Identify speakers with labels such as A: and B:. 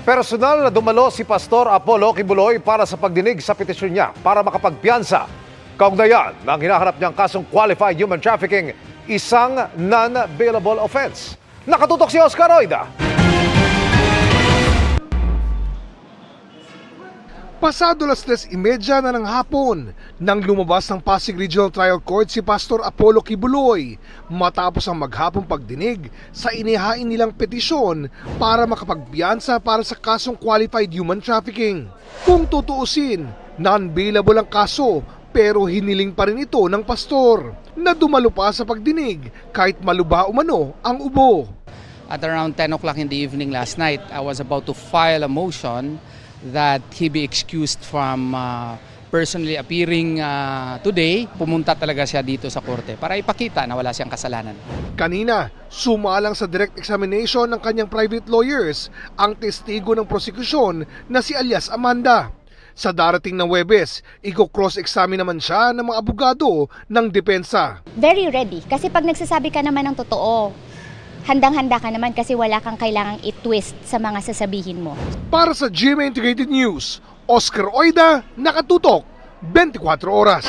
A: Personal na dumalo si Pastor Apollo Kibuloy para sa pagdinig sa petisyon niya para makapagpiyansa. Kaugnayan ng hinaharap niyang kasong qualified human trafficking, isang non-bailable offense. Nakatutok si Oscar Oida.
B: Pasado 3:30 na ng hapon nang lumabas ng Pasig Regional Trial Court si Pastor Apollo Kibuloy matapos ang maghapong pagdinig sa inihain nilang petisyon para makapagpiyansa para sa kasong qualified human trafficking. Kung tutuusin, non-bailable ang kaso pero hiniling pa rin ito ng pastor na dumalo pa sa pagdinig kahit maluba umano ang ubo.
C: At around 10 o'clock in the evening last night, I was about to file a motion that he be excused from personally appearing today. Pumunta talaga siya dito sa korte para ipakita na wala siyang kasalanan.
B: Kanina, sumalang sa direct examination ng kanyang private lawyers ang testigo ng prosekusyon na si alias Amanda. Sa darating na Huwebes, i-cross-examine naman siya ng mga abogado ng depensa.
D: Very ready kasi pag nagsasabi ka naman ng totoo, handang-handa ka naman kasi wala kang kailangang i-twist sa mga sasabihin mo.
B: Para sa GMA Integrated News, Oscar Oida, nakatutok, 24 oras.